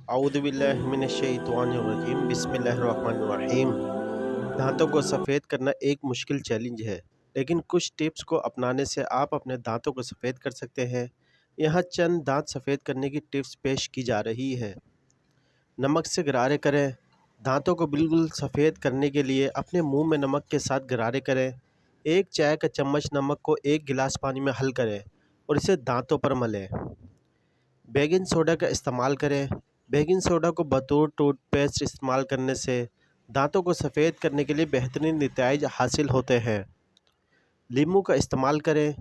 औज़ुबिल्लाहिमिनश्शैतानिर्रजीम बिस्मिल्लाहिर्रहमानिर्रहीम। दांतों को सफ़ेद करना एक मुश्किल चैलेंज है, लेकिन कुछ टिप्स को अपनाने से आप अपने दांतों को सफ़ेद कर सकते हैं। यहाँ चंद दांत सफ़ेद करने की टिप्स पेश की जा रही है। नमक से गरारे करें। दांतों को बिल्कुल सफ़ेद करने के लिए अपने मुंह में नमक के साथ गरारे करें। एक चाय का चम्मच नमक को एक गिलास पानी में हल करें और इसे दांतों पर मलें। बेकिंग सोडा का इस्तेमाल करें। बेकिंग सोडा को बतौर टूथपेस्ट इस्तेमाल करने से दांतों को सफ़ेद करने के लिए बेहतरीन नतीजे हासिल होते हैं। लीमू का इस्तेमाल करें।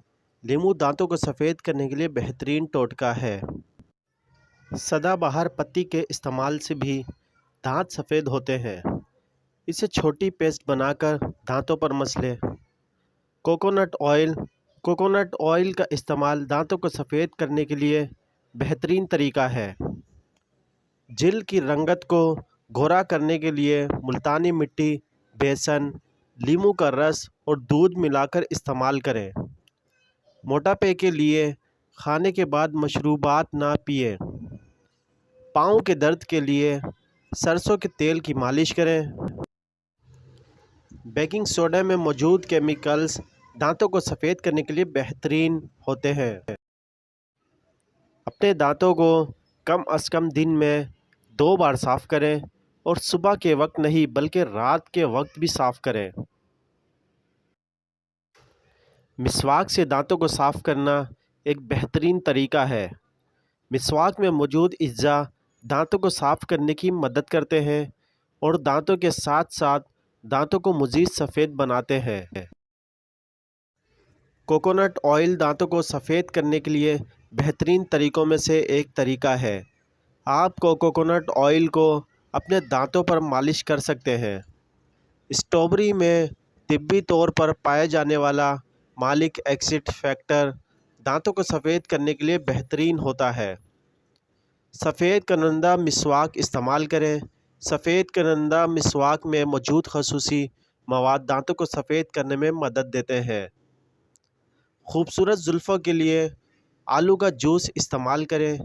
लीमू दांतों को सफ़ेद करने के लिए बेहतरीन टोटका है। सदाबहार पत्ती के इस्तेमाल से भी दांत सफ़ेद होते हैं। इसे छोटी पेस्ट बनाकर दांतों पर मसलें। कोकोनट ऑयल का इस्तेमाल दांतों को सफ़ेद करने के लिए बेहतरीन तरीका है। जिल्द की रंगत को गोरा करने के लिए मुल्तानी मिट्टी, बेसन, लीमू का रस और दूध मिलाकर इस्तेमाल करें। मोटापे के लिए खाने के बाद मशरूबात ना पिएं। पाँव के दर्द के लिए सरसों के तेल की मालिश करें। बेकिंग सोडा में मौजूद केमिकल्स दांतों को सफ़ेद करने के लिए बेहतरीन होते हैं। अपने दांतों को कम अज़ कम दिन में 2 बार साफ़ करें और सुबह के वक्त नहीं बल्कि रात के वक्त भी साफ़ करें। मिसवाक से दांतों को साफ़ करना एक बेहतरीन तरीका है। मिसवाक में मौजूद अज्जा दांतों को साफ़ करने की मदद करते हैं और दांतों के साथ साथ दांतों को मज़ीद सफ़ेद बनाते हैं। कोकोनट ऑयल दांतों को सफ़ेद करने के लिए बेहतरीन तरीक़ों में से एक तरीका है। आपको कोकोनट ऑयल को अपने दांतों पर मालिश कर सकते हैं। स्ट्रॉबेरी में तिब्बी तौर पर पाया जाने वाला मालिक एसिड फैक्टर दांतों को सफ़ेद करने के लिए बेहतरीन होता है। सफ़ेद करंदा मिसवाक इस्तेमाल करें। सफ़ेद करंदा मिसवाक में मौजूद खसूसी मवाद दांतों को सफ़ेद करने में मदद देते हैं। खूबसूरत जुल्फ़ों के लिए आलू का जूस इस्तेमाल करें।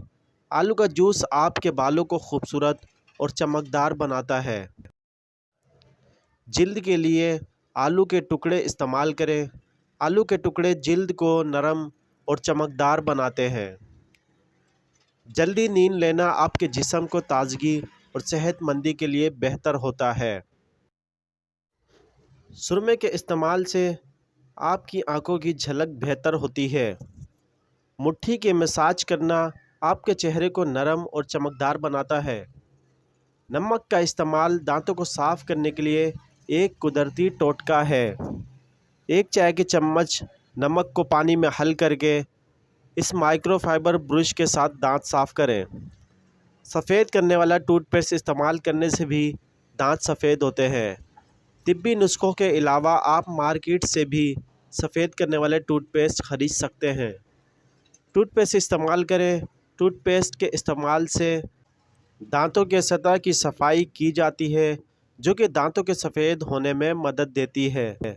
आलू का जूस आपके बालों को खूबसूरत और चमकदार बनाता है। जिल्द के लिए आलू के टुकड़े इस्तेमाल करें। आलू के टुकड़े जिल्द को नरम और चमकदार बनाते हैं। जल्दी नींद लेना आपके जिस्म को ताज़गी और सेहतमंदी के लिए बेहतर होता है। सुरमे के इस्तेमाल से आपकी आंखों की झलक बेहतर होती है। मुट्ठी के मसाज करना आपके चेहरे को नरम और चमकदार बनाता है। नमक का इस्तेमाल दांतों को साफ़ करने के लिए एक कुदरती टोटका है। एक चाय के चम्मच नमक को पानी में हल करके इस माइक्रोफाइबर ब्रश के साथ दांत साफ़ करें। सफ़ेद करने वाला टूथपेस्ट इस्तेमाल करने से भी दांत सफ़ेद होते हैं। तिब्बी नुस्खों के अलावा आप मार्केट से भी सफ़ेद करने वाले टूथपेस्ट ख़रीद सकते हैं। टूथपेस्ट इस्तेमाल करें। टूथपेस्ट के इस्तेमाल से दांतों के सतह की सफाई की जाती है, जो कि दांतों के सफ़ेद होने में मदद देती है।